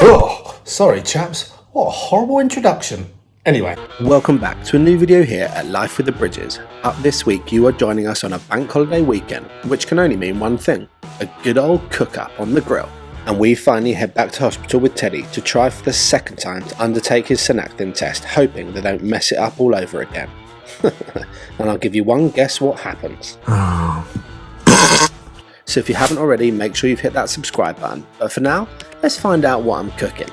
Oh, sorry chaps, what a horrible introduction. Anyway, welcome back to a new video here at Life with the Bridges. Up this week you are joining us on a bank holiday weekend, which can only mean one thing, a good old cook up on the grill. And we finally head back to hospital with Teddy to try for the second time to undertake his Synacthen test, hoping they don't mess it up all over again. And I'll give you one guess what happens. So if you haven't already, make sure you've hit that subscribe button. But for now, let's find out what I'm cooking.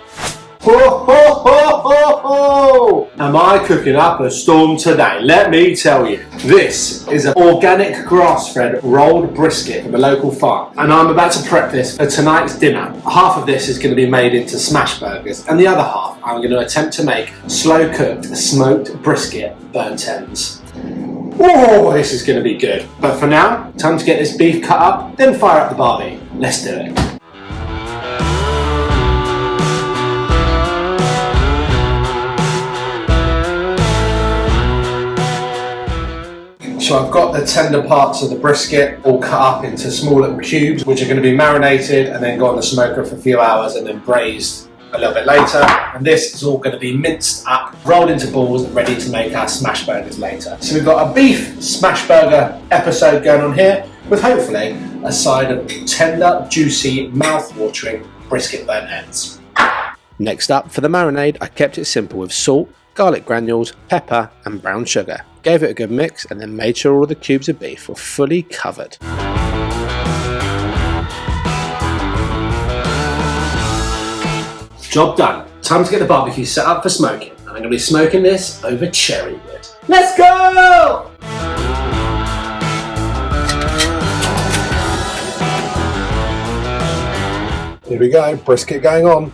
ho, ho, ho, ho, ho! Am I cooking up a storm today? Let me tell you. This is an organic grass-fed rolled brisket from a local farm, and I'm about to prep this for tonight's dinner. Half of this is going to be made into smash burgers, and the other half I'm going to attempt to make slow-cooked smoked brisket burnt ends. Oh, this is going to be good. But for now, time to get this beef cut up, then fire up the barbie. Let's do it. So I've got the tender parts of the brisket all cut up into small little cubes, which are going to be marinated and then go on the smoker for a few hours and then braised a little bit later. And this is all going to be minced up, rolled into balls and ready to make our smash burgers later. So we've got a beef smash burger episode going on here with hopefully a side of tender, juicy, mouth-watering brisket burnt ends. Next up, for the marinade, I kept it simple with salt, garlic granules, pepper and brown sugar. Gave it a good mix and then made sure all the cubes of beef were fully covered. Job done. Time to get the barbecue set up for smoking. And I'm going to be smoking this over cherry wood. Let's go! Here we go, brisket going on.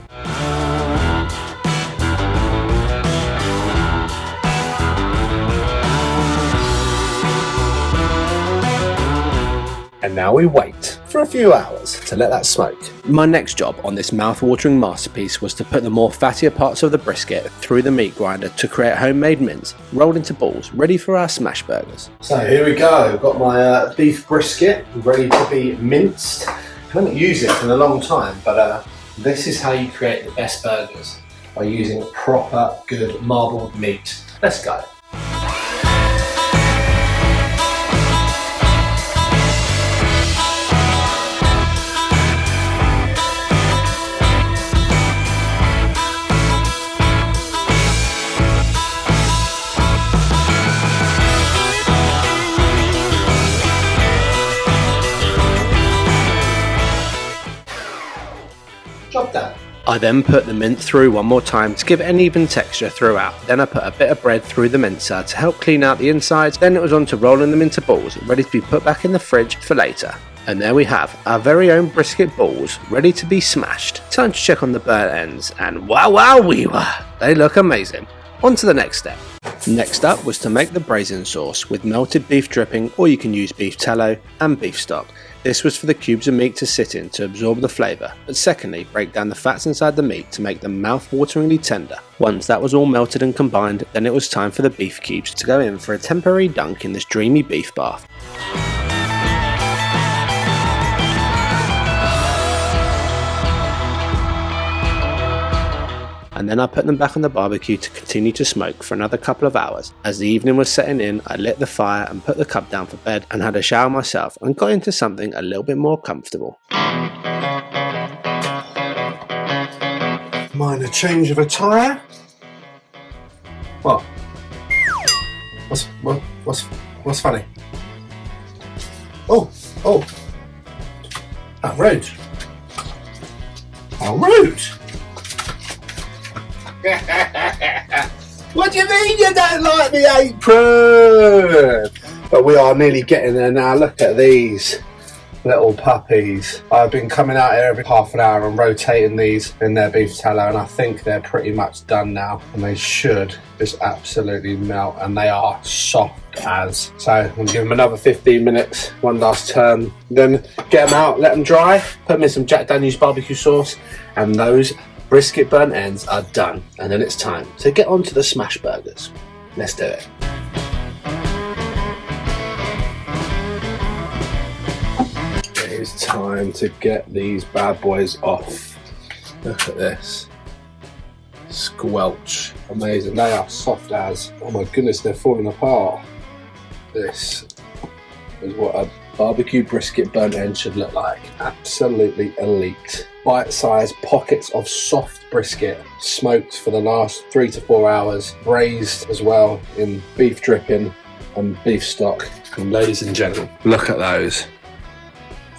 And now we wait for a few hours to let that smoke. My next job on this mouth-watering masterpiece was to put the more fattier parts of the brisket through the meat grinder to create homemade mince, rolled into balls, ready for our smash burgers. So here we go, got my beef brisket ready to be minced. I haven't used it in a long time, but this is how you create the best burgers, by using proper, good marbled meat. Let's go. Job done. I then put the mince through one more time to give it an even texture throughout. Then I put a bit of bread through the mincer to help clean out the insides. Then it was on to rolling them into balls, ready to be put back in the fridge for later. And there we have our very own brisket balls, ready to be smashed. Time to check on the burnt ends, and wow, they look amazing. On to the next step. Next up was to make the braising sauce with melted beef dripping, or you can use beef tallow and beef stock. This was for the cubes of meat to sit in to absorb the flavour, but secondly break down the fats inside the meat to make them mouth-wateringly tender. Once that was all melted and combined, then it was time for the beef cubes to go in for a temporary dunk in this dreamy beef bath. And then I put them back on the barbecue to continue to smoke for another couple of hours. As the evening was setting in, I lit the fire and put the cup down for bed and had a shower myself and got into something a little bit more comfortable. Minor change of attire. What? What's funny? Oh, how rude. How rude. What do you mean you don't like the apron? But we are nearly getting there now. Look at these little puppies. I've been coming out here every half an hour and rotating these in their beef tallow, and I think they're pretty much done now, and they should just absolutely melt, and they are soft as. So I'm going to give them another 15 minutes, one last turn, then get them out, let them dry, put them in some Jack Daniels barbecue sauce, and those brisket burnt ends are done. And then it's time to get on to the smash burgers. Let's do it. It is time to get these bad boys off. Look at this. Squelch. Amazing. They are soft as. Oh my goodness, they're falling apart. This is what a barbecue brisket burnt end should look like. Absolutely elite. Bite-sized pockets of soft brisket, smoked for the last 3 to 4 hours, braised as well in beef dripping and beef stock. And ladies and gentlemen, look at those.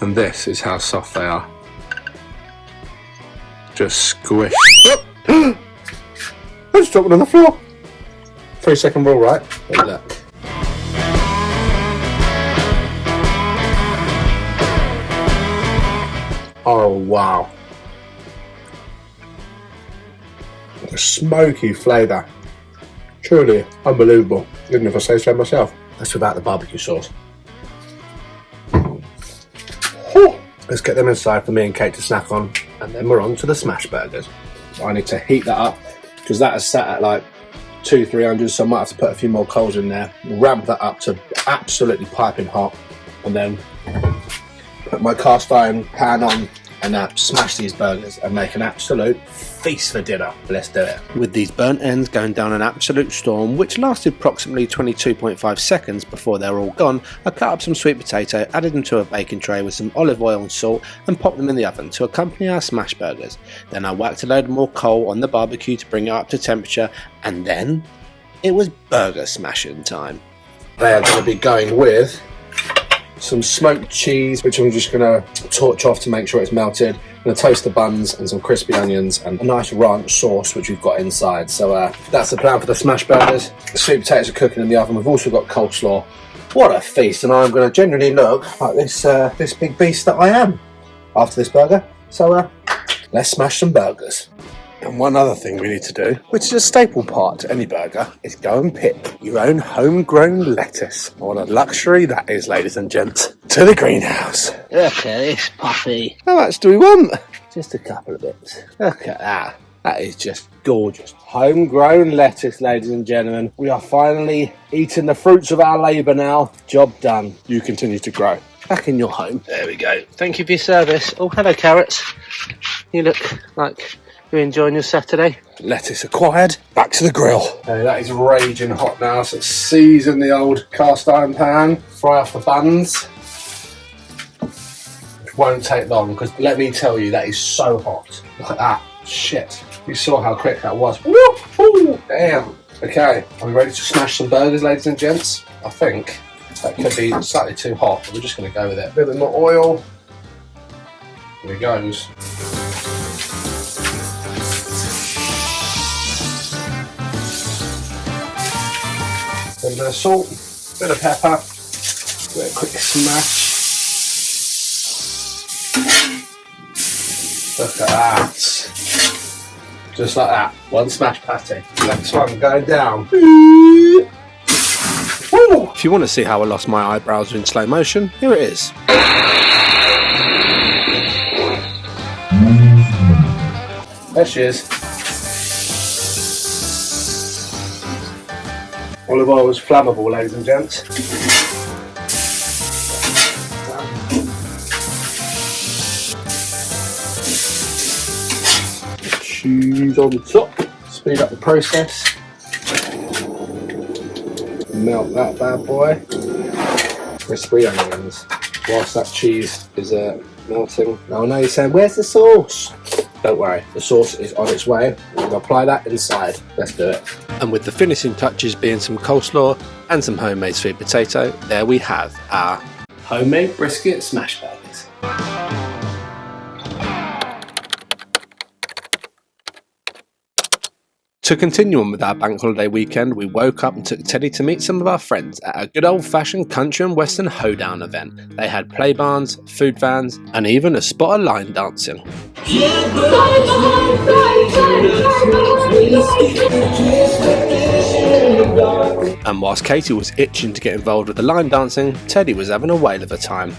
And this is how soft they are. Just squish. I just dropped it on the floor. 3-second rule, right? Look at that. Oh wow. The smoky flavour. Truly unbelievable. Even if I say so myself. That's without the barbecue sauce. Whew. Let's get them inside for me and Kate to snack on, and then we're on to the smash burgers. I need to heat that up because that is sat at like 200-300, so I might have to put a few more coals in there, ramp that up to absolutely piping hot, and then put my cast iron pan on and smash these burgers and make an absolute feast for dinner. Let's do it. With these burnt ends going down an absolute storm, which lasted approximately 22.5 seconds before they were all gone, I cut up some sweet potato, added them to a baking tray with some olive oil and salt, and popped them in the oven to accompany our smash burgers. Then I whacked a load more coal on the barbecue to bring it up to temperature, and then it was burger smashing time. They are going to be going with some smoked cheese, which I'm just going to torch off to make sure it's melted, and a toast of buns and some crispy onions and a nice ranch sauce which we've got inside. So that's the plan for the smash burgers. The sweet potatoes are cooking in the oven. We've also got coleslaw. What a feast, and I'm going to genuinely look like this big beast that I am after this burger. So let's smash some burgers. And one other thing we need to do, which is a staple part to any burger, is go and pick your own homegrown lettuce. What a luxury that is, ladies and gents. To the greenhouse. Look at this puppy. How much do we want? Just a couple of bits. Look at that. That is just gorgeous. Homegrown lettuce, ladies and gentlemen. We are finally eating the fruits of our labour now. Job done. You continue to grow. Back in your home. There we go. Thank you for your service. Oh, hello, carrots. You look like you're enjoying your Saturday. Lettuce acquired. Back to the grill. Okay, that is raging hot now, so season the old cast iron pan. Fry off the buns. Which won't take long, because let me tell you, that is so hot. Look at that. Shit. You saw how quick that was. Woo! Damn. Okay, are we ready to smash some burgers, ladies and gents? I think that could be slightly too hot, but we're just going to go with it. A bit more oil. Here it goes. A bit of salt, a bit of pepper, give it a quick smash. Look at that. Just like that. One smash patty. Next one going down. If you want to see how I lost my eyebrows in slow motion, here it is. There she is. Olive oil is flammable, ladies and gents. Cheese on the top. Speed up the process. Melt that bad boy. Crispy onions. Whilst that cheese is melting. Now I know you're saying, where's the sauce? Don't worry, the sauce is on its way. We're going to apply that inside. Let's do it. And with the finishing touches being some coleslaw and some homemade sweet potato, there we have our homemade brisket smash burgers. To continue on with our bank holiday weekend, we woke up and took Teddy to meet some of our friends at a good old-fashioned country and western hoedown event. They had play barns, food vans, and even a spot of line dancing. And whilst Katie was itching to get involved with the line dancing, Teddy was having a whale of a time.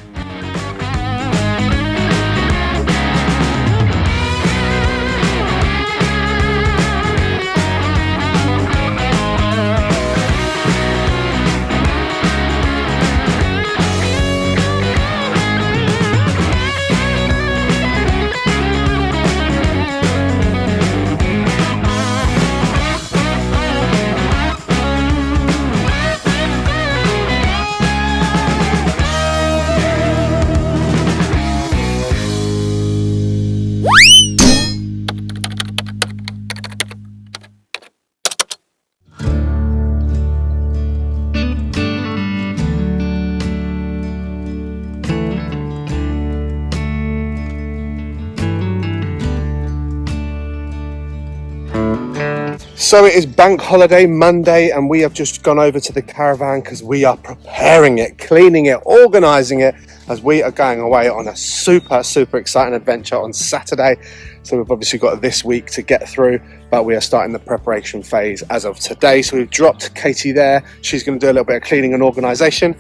So it is Bank Holiday Monday and we have just gone over to the caravan because we are preparing it, cleaning it, organising it as we are going away on a super exciting adventure on Saturday. So we've obviously got this week to get through, but we are starting the preparation phase as of today. So we've dropped Katie there. She's going to do a little bit of cleaning and organisation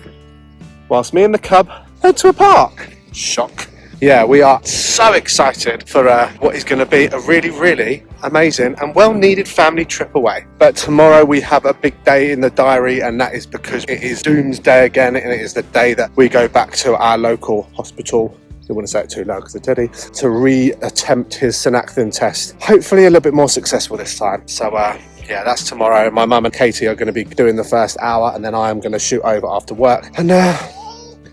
whilst me and the cub head to a park. Shock. Yeah, we are so excited for what is going to be a really amazing and well-needed family trip away. But tomorrow we have a big day in the diary, and that is because it is Doomsday again, and it is the day that we go back to our local hospital. I don't want to say it too loud because of Teddy, to re-attempt his Synacthen test. Hopefully a little bit more successful this time. So yeah, that's tomorrow. My mum and Katie are going to be doing the first hour, and then I am going to shoot over after work and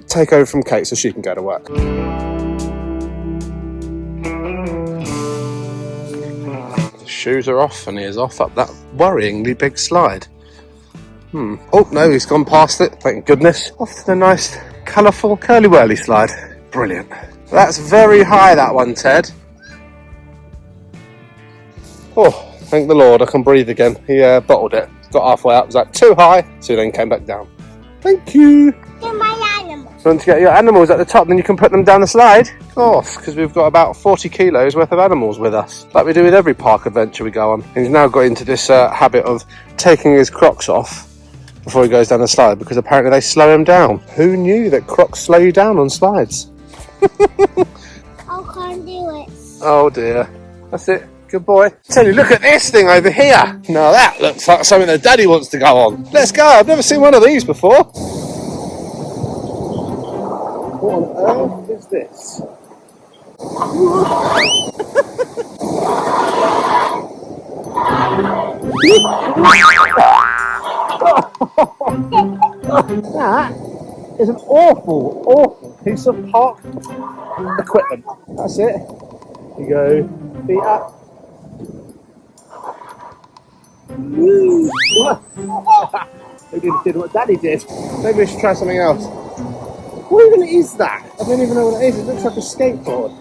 take over from Kate so she can go to work. Shoes are off and he is off up that worryingly big slide. Oh no, he's gone past it, thank goodness. Off to the nice colourful curly whirly slide. Brilliant. That's very high, that one, Ted. Oh, thank the Lord, I can breathe again. He bottled it, got halfway up, was like too high, so he then came back down. Thank you. Get my animals. You want to get your animals at the top, then you can put them down the slide? Of course, because we've got about 40 kilos worth of animals with us, like we do with every park adventure we go on. And he's now got into this habit of taking his Crocs off before he goes down the slide, because apparently they slow him down. Who knew that Crocs slow you down on slides? I can't do it. Oh dear. That's it. Good boy. Tell you, look at this thing over here. Now that looks like something that Daddy wants to go on. Let's go. I've never seen one of these before. What on earth is this? That is an awful piece of park equipment. That's it. You go, feet up. They did what Daddy did. Maybe we should try something else. What even is that? I don't even know what it is. It looks like a skateboard.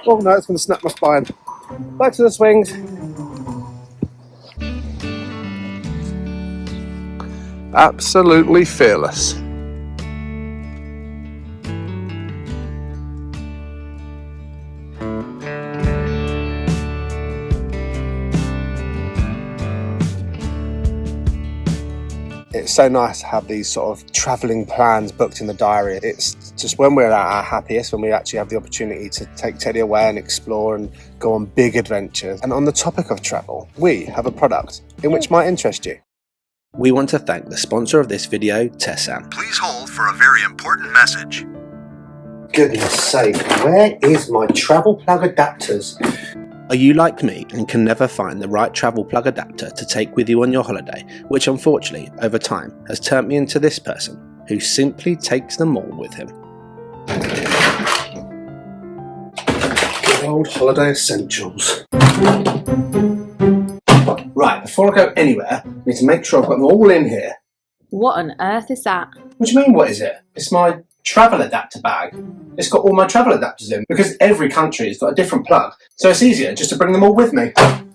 Oh no, it's going to snap my spine. Back to the swings. Absolutely fearless. It's so nice to have these sort of travelling plans booked in the diary. It's just when we're at our happiest, when we actually have the opportunity to take Teddy away and explore and go on big adventures. And on the topic of travel, we have a product in which might interest you. We want to thank the sponsor of this video, Tessan. Please hold for a very important message. Goodness sake, where is my travel plug adapters? Are you like me and can never find the right travel plug adapter to take with you on your holiday, which unfortunately, over time, has turned me into this person who simply takes them all with him? Good old holiday essentials. Right, before I go anywhere, I need to make sure I've got them all in here. What on earth is that? What do you mean, what is it? It's my travel adapter bag. It's got all my travel adapters in, because every country has got a different plug, so it's easier just to bring them all with me.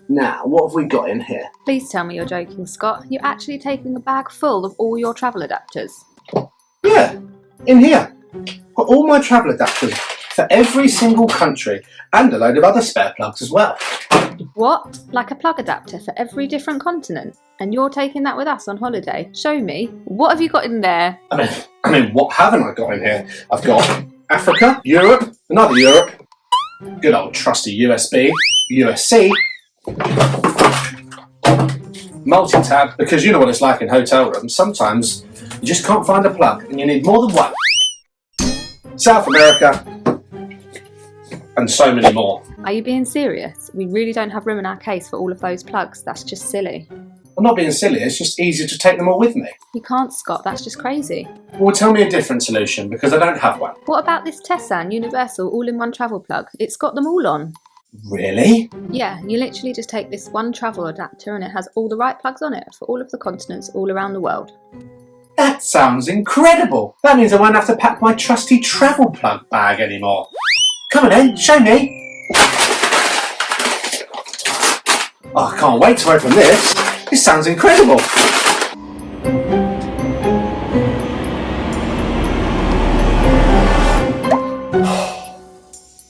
Now, what have we got in here? Please tell me you're joking, Scott. You're actually taking a bag full of all your travel adapters. Yeah, in here. Got all my travel adapters for every single country, and a load of other spare plugs as well. What? Like a plug adapter for every different continent? And you're taking that with us on holiday? Show me. What have you got in there? I mean, what haven't I got in here? I've got Africa, Europe, another Europe, good old trusty USB, USC, multi-tab, because you know what it's like in hotel rooms. Sometimes you just can't find a plug and you need more than one. South America, and so many more. Are you being serious? We really don't have room in our case for all of those plugs. That's just silly. I'm not being silly, it's just easier to take them all with me. You can't, Scott. That's just crazy. Well, tell me a different solution, because I don't have one. What about this Tessan Universal All-in-One Travel Plug? It's got them all on. Really? Yeah, you literally just take this one travel adapter and it has all the right plugs on it for all of the continents all around the world. That sounds incredible. That means I won't have to pack my trusty travel plug bag anymore. Come on then, show me. Oh, I can't wait to open this. This sounds incredible.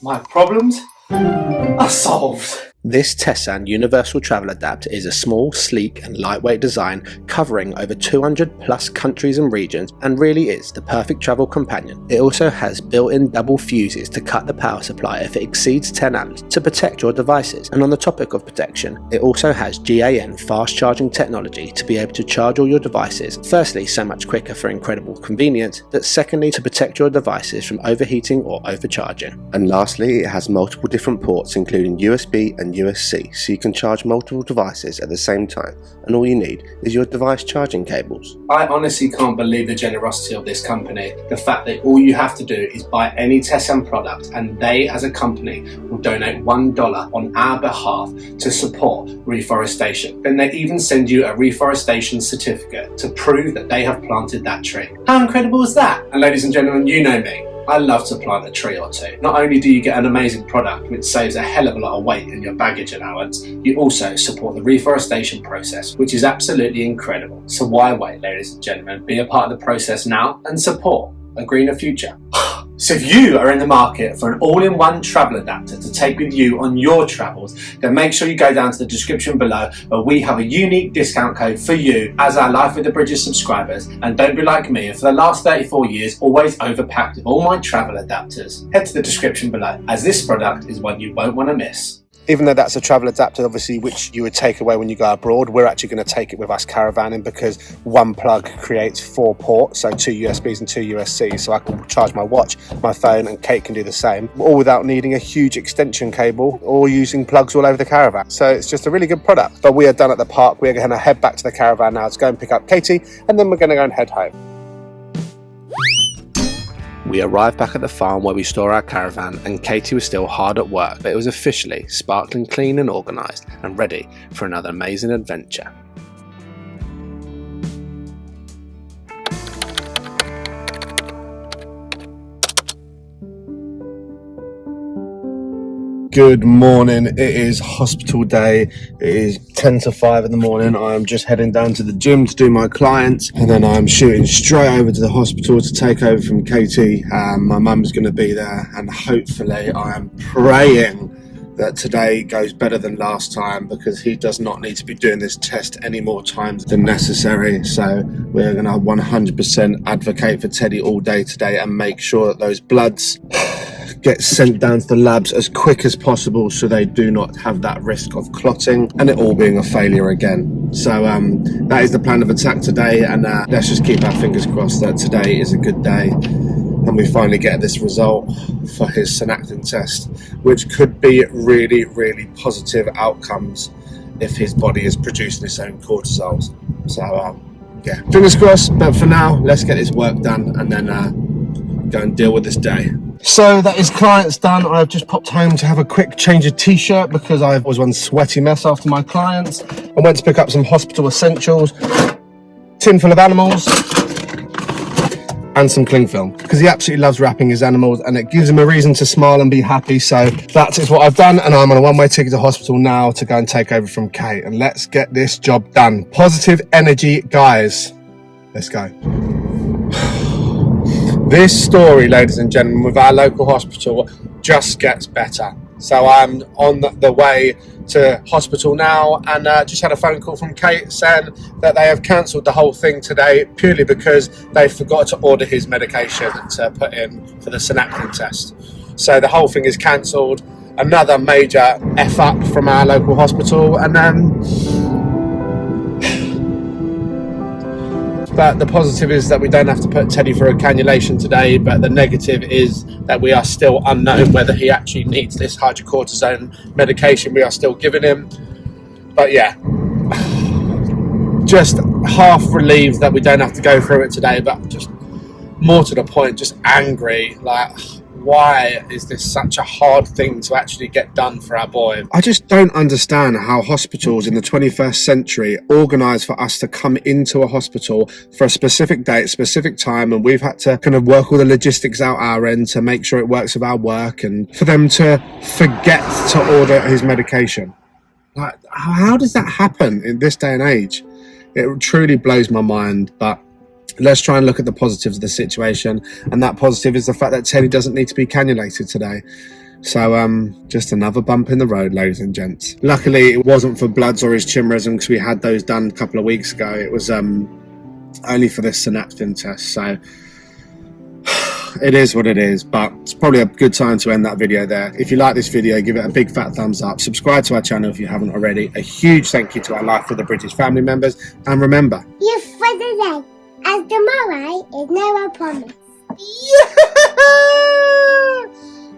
My problems are solved. This Tessan Universal Travel Adapter is a small, sleek and lightweight design covering over 200 plus countries and regions, and really is the perfect travel companion. It also has built-in double fuses to cut the power supply if it exceeds 10 amps to protect your devices. And on the topic of protection, it also has GAN fast charging technology to be able to charge all your devices, firstly so much quicker for incredible convenience, but secondly to protect your devices from overheating or overcharging. And lastly, it has multiple different ports including USB and USB-C, so you can charge multiple devices at the same time, and all you need is your device charging cables. I honestly can't believe the generosity of this company. The fact that all you have to do is buy any Tessan product and they as a company will donate $1 on our behalf to support reforestation. Then they even send you a reforestation certificate to prove that they have planted that tree. How incredible is that? And ladies and gentlemen, you know me. I love to plant a tree or two. Not only do you get an amazing product which saves a hell of a lot of weight in your baggage allowance, you also support the reforestation process, which is absolutely incredible. So why wait, ladies and gentlemen? Be a part of the process now and support a greener future. So if you are in the market for an all-in-one travel adapter to take with you on your travels, then make sure you go down to the description below where we have a unique discount code for you as our Life with the Bridges subscribers. And don't be like me and for the last 34 years always overpacked with all my travel adapters. Head to the description below as this product is one you won't want to miss. Even though that's a travel adapter, obviously, which you would take away when you go abroad, we're actually going to take it with us caravanning because one plug creates 4 ports, so 2 USBs and 2 USB-Cs, so I can charge my watch, my phone, and Kate can do the same, all without needing a huge extension cable or using plugs all over the caravan. So it's just a really good product. But we are done at the park. We're going to head back to the caravan now to go and pick up Katie, and then we're going to go and head home. We arrived back at the farm where we store our caravan, and Katie was still hard at work, but it was officially sparkling clean and organised and ready for another amazing adventure. Good morning. It is hospital day. It is 10 to 5 in the morning. I am just heading down to the gym to do my clients, and then I'm shooting straight over to the hospital to take over from Katie. My mum's going to be there, and hopefully I am praying that today goes better than last time because he does not need to be doing this test any more times than necessary. So we're going to 100% advocate for Teddy all day today and make sure that those bloods get sent down to the labs as quick as possible so they do not have that risk of clotting and it all being a failure again. So that is the plan of attack today, and let's just keep our fingers crossed that today is a good day and we finally get this result for his Synacthen test, which could be really, really positive outcomes if his body is producing its own cortisols. So yeah, fingers crossed, but for now let's get this work done and then go and deal with this day. So that is clients done. I've just popped home to have a quick change of t-shirt because I was one sweaty mess after my clients. I went to pick up some hospital essentials, tin full of animals and some cling film because he absolutely loves wrapping his animals and it gives him a reason to smile and be happy. So that is what I've done, and I'm on a one-way ticket to hospital now to go and take over from Kate, and let's get this job done. Positive energy, guys. Let's go. This story, ladies and gentlemen, with our local hospital just gets better. So I'm on the way to hospital now, and just had a phone call from Kate saying that they have cancelled the whole thing today purely because they forgot to order his medication to put in for the Synacthen test. So the whole thing is cancelled. Another major F up from our local hospital, and but the positive is that we don't have to put Teddy through a cannulation today, but the negative is that we are still unknown whether he actually needs this hydrocortisone medication we are still giving him. But yeah, just half relieved that we don't have to go through it today, but just more to the point, just angry, like, why is this such a hard thing to actually get done for our boy? I just don't understand how hospitals in the 21st century organise for us to come into a hospital for a specific date, specific time, and we've had to kind of work all the logistics out our end to make sure it works with our work, and for them to forget to order his medication. Like, how does that happen in this day and age? It truly blows my mind, but let's try and look at the positives of the situation, and that positive is the fact that Teddy doesn't need to be cannulated today. So just another bump in the road, ladies and gents. Luckily it wasn't for bloods or his chimerism, because we had those done a couple of weeks ago. It was only for this Synacthen test, so it is what it is, but it's probably a good time to end that video there. If you like this video, give it a big fat thumbs up, subscribe to our channel if you haven't already. A huge thank you to our Life with the British family members, and remember, You're for the day, as tomorrow is never promised.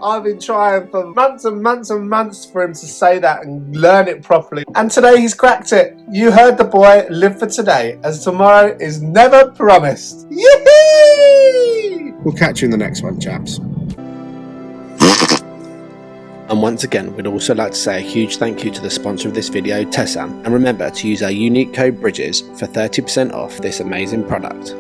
I've been trying for months and months and months for him to say that and learn it properly. And today he's cracked it. You heard the boy. Live for today, as tomorrow is never promised. Yee! We'll catch you in the next one, chaps. And once again, we'd also like to say a huge thank you to the sponsor of this video, Tessan. And remember to use our unique code BRIDGES for 30% off this amazing product.